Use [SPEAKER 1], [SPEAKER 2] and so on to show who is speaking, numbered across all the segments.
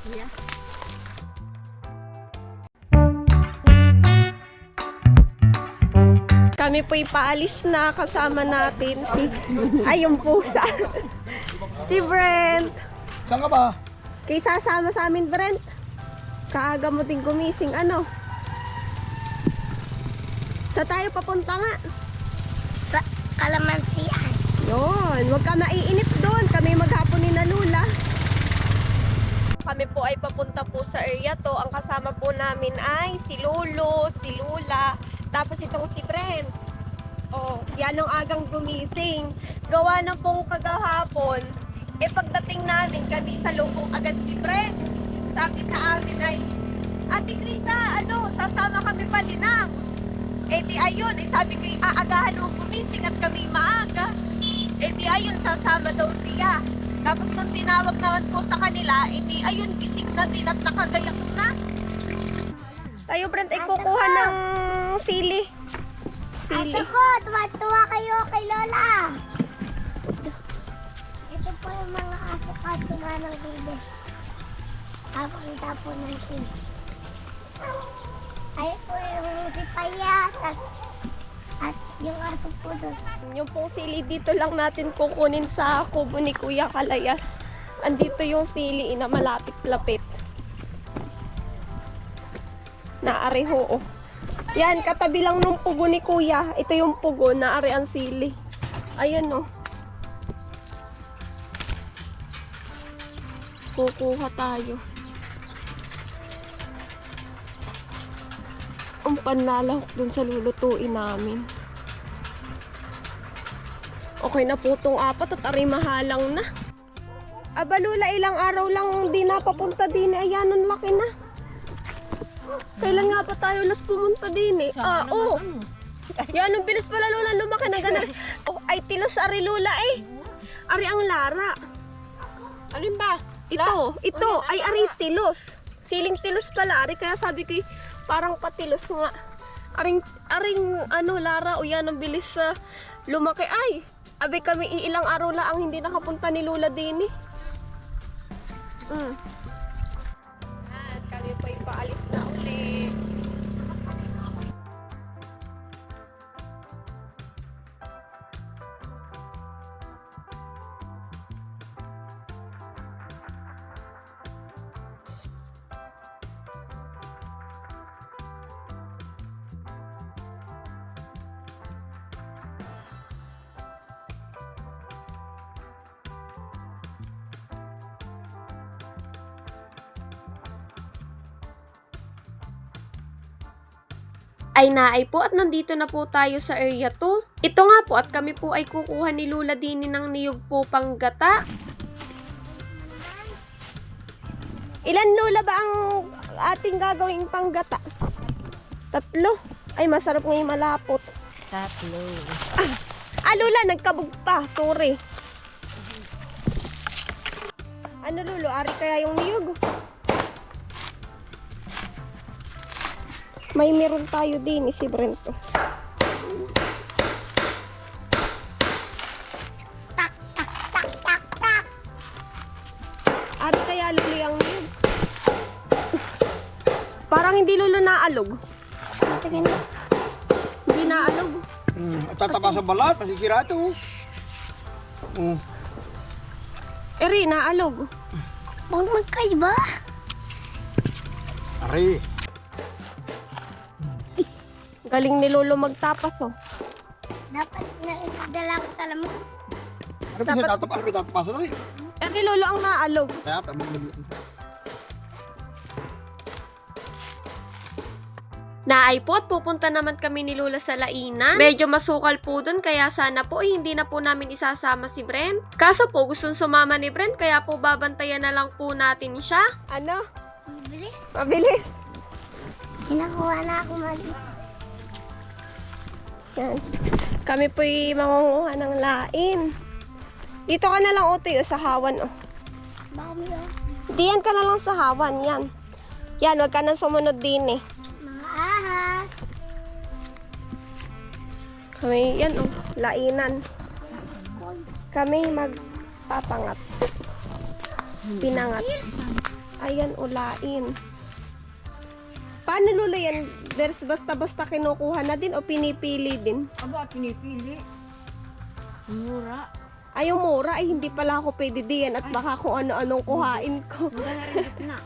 [SPEAKER 1] Yeah. Kami po'y paalis na, kasama natin si, ay yung pusa. Si Brent.
[SPEAKER 2] Saan ka ba?
[SPEAKER 1] Kay sasama sa amin, Brent. Kaaga mo din gumising, ano? Sa tayo papunta nga.
[SPEAKER 3] Sa Kalamansian.
[SPEAKER 1] Yun, huwag ka maiinip doon. Kami maghapon ni na Lula. Kami po ay papunta po sa area to. Ang kasama po namin ay si Lolo, si Lula, tapos itong si Brent. Oh, yan ang agang gumising. Gawa na pong kagahapon. Eh pagdating namin, kami sa lubong agad ni Brent. Sabi sa amin ay, Ate Grisa, ano, sasama kami palinang. Eh di ayun, eh sabi ko, aagahan mo gumising at kami maaga. Eh di ayun, sasama daw siya. Tapos nung tinawag naman po sa kanila, eh di ayun, gising na din at nakagayak na. Tayo, Brent, ay kukuha ng sili.
[SPEAKER 3] Ate ko, tuwa-tuwa kayo kay Lola. Ito po yung mga aso-aso nga ng bibi. Kapakita po natin. Ay po yung si Payat at yung aso po doon.
[SPEAKER 1] Yung pong sili dito lang natin kukunin sa kubo ni Kuya Kalayas. Andito yung sili na malapit-lapit. Naareho, oh. Yan, katabi lang nung pugo ni Kuya. Ito yung pugo, naari ang sili. Ayan, oh. Kukuha tayo. Ang panlalahok dun sa lulutuin namin. Okay na po itong apat at arimahalang na. Aba Lula, ilang araw lang di napapunta din. Ayan, ang laki na. Kailan nga pa tayo last pumunta din eh? Oh. Yan, ang bilis pala Lula, lumaki na ganun. Oh, ay tilos ari Lula eh. Ari ang Lara. Alin ba? Ito, ay ari tilos. Siling tilos pala, ari kaya sabi ko parang patilos nga. Aring ano Lara, o yan ang bilis sa lumaki. Ay, abi kami ilang araw lang ang hindi nakapunta ni Lula din eh. At kami pa ipaalis na uli. Ay naay po at nandito na po tayo sa area 2. Ito nga po at kami po ay kukuha ni Lula Dini ng niyog po panggata. Ilan Lula ba ang ating gagawing panggata? 3. Ay masarap ngayon malapot.
[SPEAKER 3] 3.
[SPEAKER 1] Lula nagkabog pa, sorry. Ano Lulo, ari kaya yung niyog? May meron tayo din si Brento.
[SPEAKER 3] Tak, tak, tak, tak, tak.
[SPEAKER 1] At kaya luli ang niyog. Parang hindi Lolo naalog. Hindi naalog.
[SPEAKER 2] At tatapa sa balat, masisira ito.
[SPEAKER 1] Eri, naalog.
[SPEAKER 3] Huwag magkaiba.
[SPEAKER 2] Ari.
[SPEAKER 1] Galing ni Lolo magtapas, oh.
[SPEAKER 3] Dapat na itadala ko sa lamok.
[SPEAKER 2] Ano ba siya tatapa? Ano ba tatapa sa rin?
[SPEAKER 1] Eri, Lolo ang naalog.
[SPEAKER 2] Kaya, pamaglabi.
[SPEAKER 1] Naay po at pupunta naman kami ni Lula sa Lainan. Medyo masukal po dun kaya sana po hindi na po namin isasama si Brent. Kaso po gustong sumama ni Brent kaya po babantayan na lang po natin siya. Ano?
[SPEAKER 3] Mabilis.
[SPEAKER 1] Mabilis.
[SPEAKER 3] Hinakuha na ako mali.
[SPEAKER 1] Yan. Kami po'y mangunguha ng lain. Dito ka na lang Utoy, sa hawan, oh.
[SPEAKER 3] Dami oh.
[SPEAKER 1] Diyan ka na lang sa hawan, yan. Yan, wag ka nang sumunod din eh.
[SPEAKER 3] Mga ahas.
[SPEAKER 1] Kami, yan oh, lainan. Kami magpapangat. Pinangat. Ayan, ulain. Paano lula yan? There's basta-basta kinukuha na din o pinipili din?
[SPEAKER 4] Aba, pinipili. Mura.
[SPEAKER 1] Ay, yung mura ay hindi pala ako pwede diyan at baka kung ano-anong kuhain ko.
[SPEAKER 4] Mura na rin na.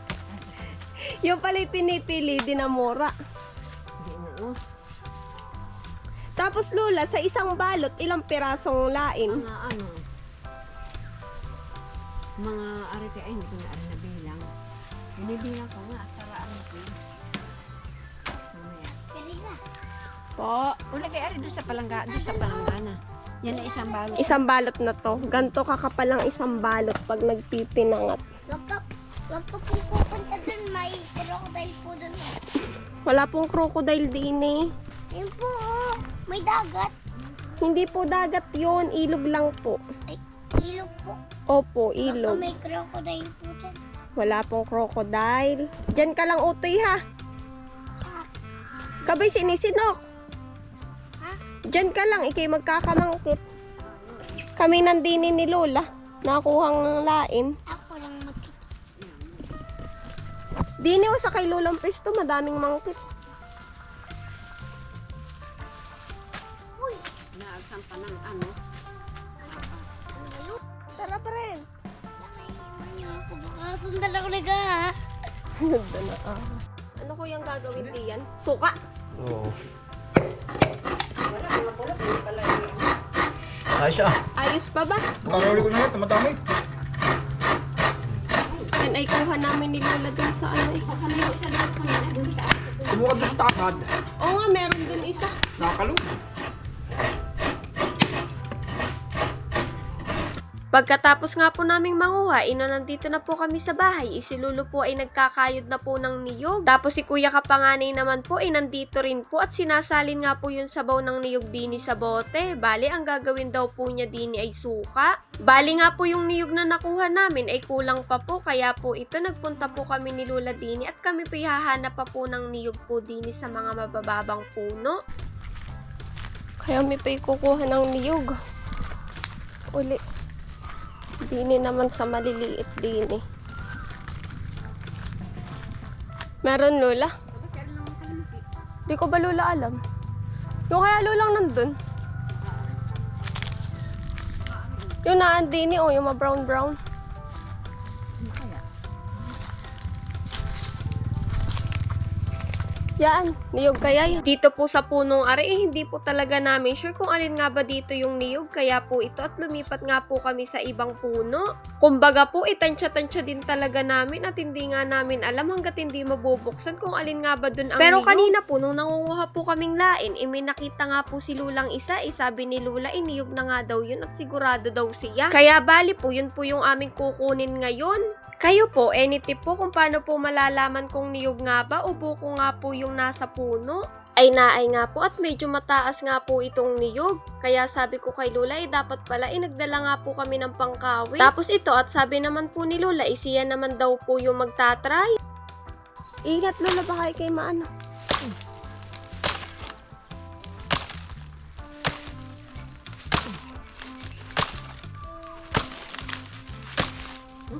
[SPEAKER 1] Yung pala yung pinipili din na mura.
[SPEAKER 4] Hindi na, oh.
[SPEAKER 1] Tapos lula, sa isang balot, ilang pirasong lain?
[SPEAKER 4] Mga ano, mga arite, ay hindi ko na rin nabilang. Binibilang ko nga, saraan ko. Mamaya.
[SPEAKER 3] Teresa.
[SPEAKER 1] Po.
[SPEAKER 4] Ulagay ari doon sa palanggana. Yan na isang balot.
[SPEAKER 1] Isang balot na to. Ganto kakapal ang isang balot pag nagpipinangat.
[SPEAKER 3] Wag ka pong pupunta dun. May crocodile po dun.
[SPEAKER 1] Wala pong crocodile din eh.
[SPEAKER 3] Yun po, oh. May dagat.
[SPEAKER 1] Hindi po dagat yon, ilog lang po.
[SPEAKER 3] Ay, ilog po.
[SPEAKER 1] Opo,
[SPEAKER 3] Baka
[SPEAKER 1] ilog.
[SPEAKER 3] may crocodile po dun.
[SPEAKER 1] Wala pong crocodile. Diyan ka lang utoy ha. Kabay sinisinok.
[SPEAKER 3] Ha?
[SPEAKER 1] Diyan ka lang, ikay magkakamangkit. Kami nandini ni Lola. Nakuhang lain.
[SPEAKER 3] Ako lang makita.
[SPEAKER 1] Dini o sa kay Lolang Pesto, madaming mangkit.
[SPEAKER 3] Uy,
[SPEAKER 4] Naagsan pa ng ano.
[SPEAKER 3] ang layo.
[SPEAKER 1] Tara pa rin.
[SPEAKER 3] Nakaiwan niyo ako. Baka sundan ako na ga.
[SPEAKER 1] Ganda na Ano ko yung gagawin diyan? Suka.
[SPEAKER 2] Oo. Ayos siya.
[SPEAKER 1] Ayos pa ba?
[SPEAKER 2] Makaruli ko na yan, tumatami.
[SPEAKER 1] Yan ay kuha namin ni Lola dun sa ano eh.
[SPEAKER 2] Kumuha doon sa takad.
[SPEAKER 1] Oo nga, meron dun isa.
[SPEAKER 2] Nakakalo.
[SPEAKER 1] Pagkatapos nga po naming manguha, nandito na po kami sa bahay. Si Lulu po ay nagkakayod na po ng niyog. Tapos si Kuya Kapanganay naman po ay nandito rin po at sinasalin nga po yung sabaw ng niyog dini sa bote. Bali, ang gagawin daw po niya dini ay suka. Bali nga po yung niyog na nakuha namin ay kulang pa po. Kaya po ito, nagpunta po kami ni Lula dini at kami po hahanap pa po ng niyog po dini sa mga mabababang puno. Kaya may pa kukuha ng niyog. Uli. Dini naman sa maliliit dini. Meron Lola? Di ko ba Lola alam? Yung kaya Lolang nandun? Yung naan dini o yung ma-brown brown. Yan, niyog kaya yan. Dito po sa punong ari, hindi po talaga namin sure kung alin nga ba dito yung niyog. Kaya po ito at lumipat nga po kami sa ibang puno. Kumbaga po, itansya-tansya din talaga namin at hindi nga namin alam hanggat hindi mabubuksan kung alin nga ba dun ang Pero niyog. Kanina po, nung nangunguha po kaming lain, may nakita nga po si Lulang isa. Sabi ni Lula, niyog na nga daw yun at sigurado daw siya. Kaya bali po, yun po yung aming kukunin ngayon. Kayo po, any tip po kung paano po malalaman kung niyog nga ba o buko nga po yung nasa puno? Ay naay nga po at medyo mataas nga po itong niyog. Kaya sabi ko kay Lola, dapat pala nagdala nga po kami ng pangkawin. Tapos ito at sabi naman po ni Lola, siya naman daw po yung magtatry. Ingat Lola, baka kay maano.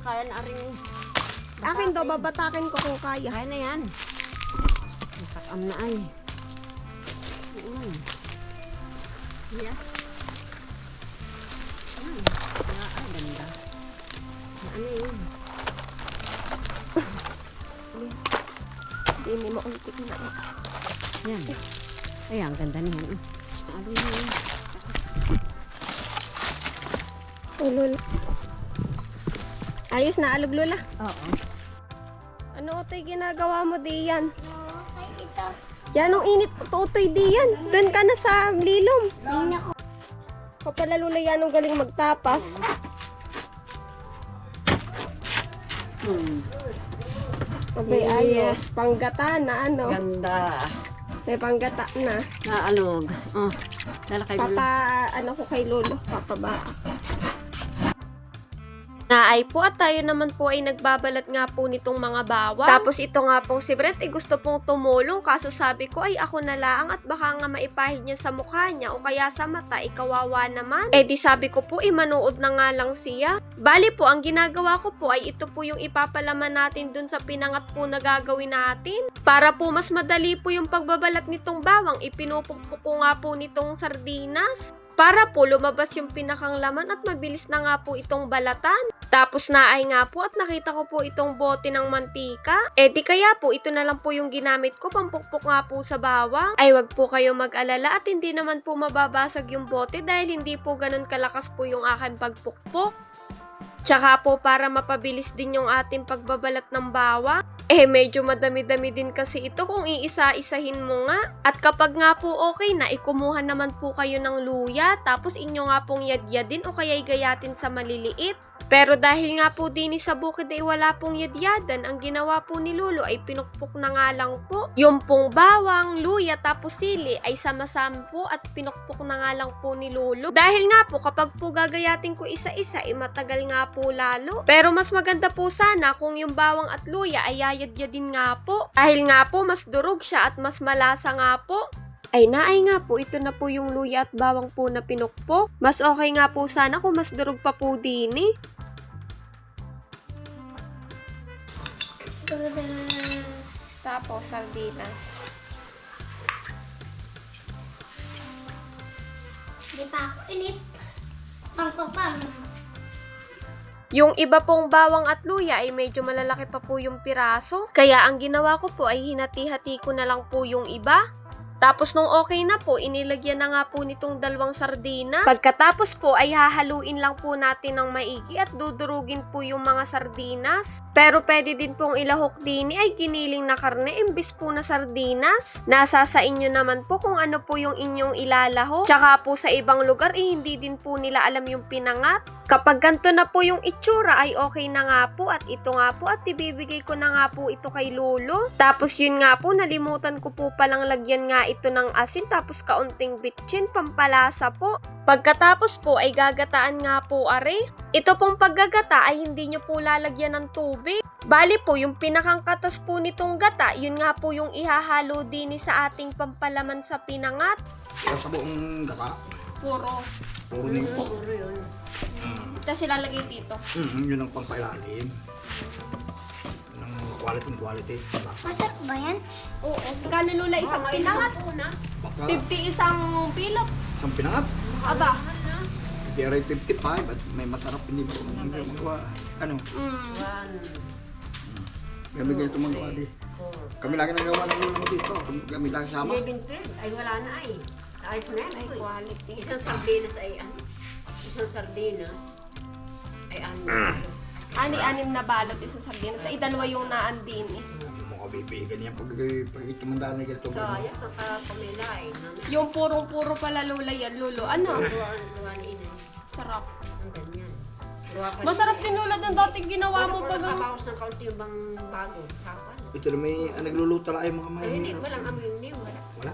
[SPEAKER 4] Kaya na rin.
[SPEAKER 1] Akin daw, babatakin ko kung kaya.
[SPEAKER 4] Kaya na yan. Takam na ay. Yeah. Ay, ganda. Ano yun?
[SPEAKER 1] Hindi mauntik na.
[SPEAKER 4] Yan. Ay, ang ganda niyan. Ano yun?
[SPEAKER 1] Oh, Lola. Ayos na alog Lola.
[SPEAKER 4] Oo.
[SPEAKER 1] Ano utoy ginagawa mo diyan?
[SPEAKER 3] No, kay ito.
[SPEAKER 1] Yan ang init utoy diyan. Doon ka na sa lilom.
[SPEAKER 3] Ay, naku.
[SPEAKER 1] Kapala Lola yan ang galing magtapas. Abay ayos. Panggata na ano.
[SPEAKER 4] Ganda.
[SPEAKER 1] May panggata na.
[SPEAKER 4] Naalog. Oh. Dala kay
[SPEAKER 1] Papa, ano ko kay Lolo. Papa ba? Na ay po at tayo naman po ay nagbabalat nga po nitong mga bawang. Tapos ito nga pong si Brent ay gusto pong tumulong kaso sabi ko ay ako na lang at baka nga maipahid niya sa mukha niya o kaya sa mata, ikawawa naman. Eh di sabi ko po manood na nga lang siya. Bali po, ang ginagawa ko po ay ito po yung ipapalaman natin dun sa pinangat po na gagawin natin. Para po mas madali po yung pagbabalat nitong bawang, ipinupukpok ko nga po nitong sardinas. Para po lumabas yung pinakang laman at mabilis na nga po itong balatan. Tapos naay nga po at nakita ko po itong bote ng mantika. Eh di kaya po ito na lang po yung ginamit ko pampukpok nga po sa bawang. Ay wag po kayo mag-alala at hindi naman po mababasag yung bote dahil hindi po ganun kalakas po yung aking pagpukpok. Tsaka po para mapabilis din yung ating pagbabalat ng bawang. Eh medyo madami-dami din kasi ito kung iisa-isahin mo nga. At kapag nga po okay na, ikumuha naman po kayo ng luya. Tapos inyo nga pong yadyadin o kaya igayatin sa maliliit. Pero dahil nga po din sa bukid ay wala pong yadyadan, ang ginawa po ni Lolo ay pinukpok na nga lang po. Yung pong bawang, luya, tapos sili ay sama-sama po at pinukpok na nga lang po ni Lolo. Dahil nga po kapag po gagayatin ko isa-isa ay matagal nga po lalo. Pero mas maganda po sana kung yung bawang at luya ay yayadyadin nga po. Dahil nga po mas durog siya at mas malasa nga po. Ay naay nga po, ito na po yung luya at bawang po na pinukpok. Mas okay nga po sana kung mas durog pa po din eh. Tapos sardinas.
[SPEAKER 3] Di pa ako init. Pangkopang.
[SPEAKER 1] Yung iba pong bawang at luya ay medyo malalaki pa po yung piraso. Kaya ang ginawa ko po ay hinati-hati ko na lang po yung iba. Tapos nung okay na po, inilagyan na nga po nitong dalawang sardinas. Pagkatapos po ay hahaluin lang po natin ng maigi at dudurugin po yung mga sardinas. Pero pwede din pong ilahok din ay giniling na karne imbis po na sardinas. Nasa sa inyo naman po kung ano po yung inyong ilalahok. Tsaka po sa ibang lugar hindi din po nila alam yung pinangat. Kapag ganito na po yung itsura ay okay na nga po at ito nga po at ibibigay ko na nga po ito kay Lolo. Tapos yun nga po, nalimutan ko po palang lagyan nga ito ng asin tapos kaunting bitchin, pampalasa po. Pagkatapos po ay gagataan nga po are. Ito pong paggagata ay hindi nyo po lalagyan ng tubig. Bali po, yung pinakang katas po nitong gata, yun nga po yung ihahalo din sa ating pampalaman sa pinangat.
[SPEAKER 2] Kaya sa buong gata.
[SPEAKER 1] Puro.
[SPEAKER 2] Puro na yung po.
[SPEAKER 4] Puro yun.
[SPEAKER 1] Tapos ilalagay dito.
[SPEAKER 2] Yun ang pangpailalim. Ng quality. Diba?
[SPEAKER 3] Masarap ba yan?
[SPEAKER 1] Oo. Kano Lula isang pinangat?
[SPEAKER 2] Baka
[SPEAKER 1] 50 isang pilok.
[SPEAKER 2] isang pinangat.
[SPEAKER 1] Aba.
[SPEAKER 2] Kaya rin 55 at may masarap hindi ba hindi magawa. Ano? Kami ganito magawa di. Kami lagi nagawa ng ulam dito. Kami lagi sama.
[SPEAKER 4] 11, 12. Ay wala na ay. Ayos na yan.
[SPEAKER 1] Ay, quality.
[SPEAKER 4] Isang sardinas ay ano? Isang sardinas ay ano?
[SPEAKER 1] Ani-anim na balot isang sardinas. Ay, dalawa yung naandin eh.
[SPEAKER 2] Mukha bibigan yan pag itumanda na ganito.
[SPEAKER 4] So, ayan sa pamila ay.
[SPEAKER 1] Yung purong-puro pala Lula yan, Lolo. Ano?
[SPEAKER 4] Luwa ni Ina.
[SPEAKER 1] Sarap.
[SPEAKER 4] Ang ganyan. Luwa ka
[SPEAKER 1] Masarap din Lula ng dating ginawa mo pa
[SPEAKER 4] Wala
[SPEAKER 1] lang.
[SPEAKER 4] nakabawas ng kaunti yung bang bago. Sapan.
[SPEAKER 2] Ito na may nagluluto lang ay mga
[SPEAKER 4] Ay, hindi.
[SPEAKER 2] mahirap.
[SPEAKER 4] Walang amoy yung niyo. Wala.
[SPEAKER 2] Wala.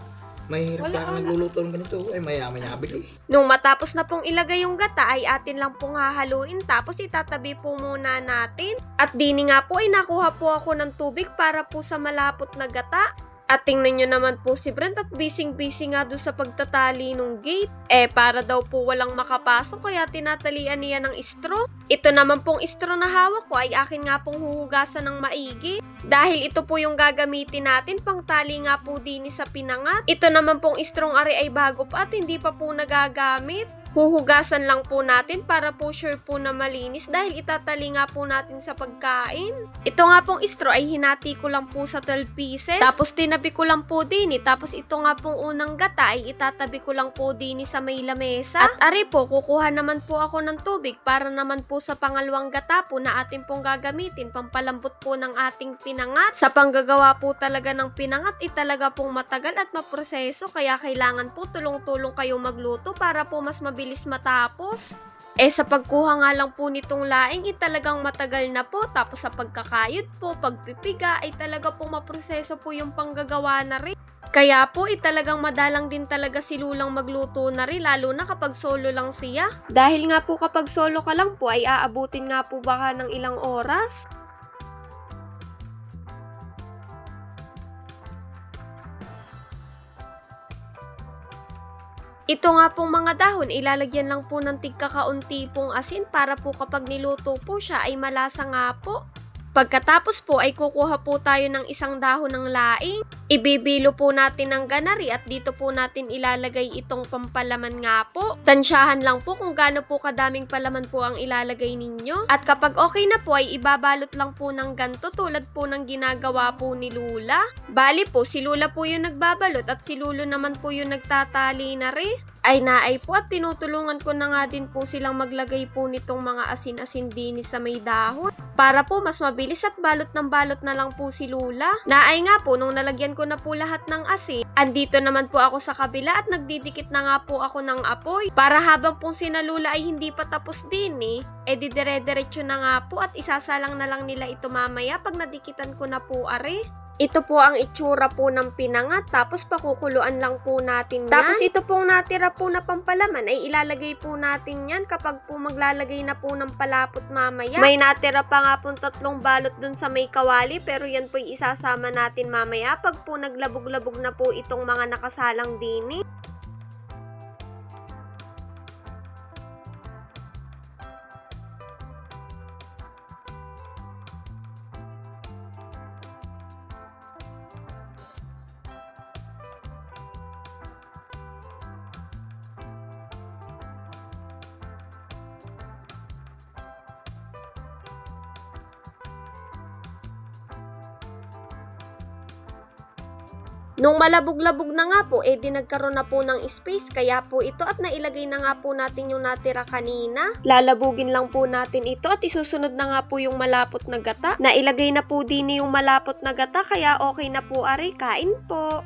[SPEAKER 2] Mahirap
[SPEAKER 1] Wala,
[SPEAKER 2] lang nagluluto ng ganito. Ay mayaman niya bigay.
[SPEAKER 1] Nung matapos na pong ilagay yung gata, ay atin lang pong hahaluin. Tapos itatabi po muna natin. At dini nga po ay nakuha po ako ng tubig para po sa malapot na gata. At tingnan nyo naman po si Brent at busy nga doon sa pagtatali ng gate. Eh, para daw po walang makapasok kaya tinatalian niya ng straw. Ito naman pong straw na hawak ko ay akin nga pong huhugasan ng maigi. Dahil ito po yung gagamitin natin pang tali nga po din sa pinangat. Ito naman pong straw ari ay bago pa at hindi pa po nagagamit. Huhugasan lang po natin para po sure po na malinis dahil itatali nga po natin sa pagkain. Ito nga pong straw ay hinati ko lang po sa 12 pieces. Tapos tinabi ko lang po din tapos ito nga pong unang gata ay itatabi ko lang po din sa may lamesa. At ari po, kukuha naman po ako ng tubig para naman po sa pangalawang gata po na atin pong gagamitin pampalambot po ng ating pinangat. Sa panggagawa po talaga ng pinangat talaga pong matagal at maproseso kaya kailangan po tulong-tulong kayo magluto para po mas mabilis matapos. Sa pagkuha nga lang po nitong laing, talagang matagal na po. Tapos sa pagkakayod po, pagpipiga, ay talaga po maproseso po yung panggagawa na rin. Kaya po, talagang madalang din talaga si Lulang magluto na rin, lalo na kapag solo lang siya. Dahil nga po kapag solo ka lang po, ay aabutin nga po baka ng ilang oras. Ito nga pong mga dahon, ilalagyan lang po ng tigkakaunti pong asin para po kapag niluto po siya ay malasa nga po. Pagkatapos po ay kukuha po tayo ng isang dahon ng laing. Ibibilo po natin ng ganari at dito po natin ilalagay itong pampalaman nga po. Tansyahan lang po kung gaano po kadaming palaman po ang ilalagay ninyo. At kapag okay na po ay ibabalot lang po ng ganto tulad po ng ginagawa po ni Lula. Bali po, si Lula po yung nagbabalot at si Lulo naman po yung nagtatali na rin. Ay naay po at tinutulungan ko na nga din po silang maglagay po nitong mga asin-asin din sa may dahon. Para po mas mabilis at balot ng balot na lang po si Lula. Naay nga po nung nalagyan ko na po lahat ng asin, andito naman po ako sa kabila at nagdidikit na nga po ako ng apoy. Para habang pong sina Lula ay hindi pa tapos din dire-diretso na nga po at isasalang na lang nila ito mamaya pag nadikitan ko na po are. Ito po ang itsura po ng pinangat, tapos pakukuluan lang po natin yan. Tapos ito pong natira po na pampalaman ay ilalagay po natin yan kapag po maglalagay na po ng palapot mamaya. May natira pa nga pong 3 balot dun sa may kawali, pero yan po isasama natin mamaya pag po naglabog-labog na po itong mga nakasalang dini. Nung malabog-labog na nga po, di nagkaroon na po ng space, kaya po ito at nailagay na nga po natin yung natira kanina. Lalabugin lang po natin ito at isusunod na nga po yung malapot na gata. Nailagay na po din yung malapot na gata, kaya okay na po are, kain po.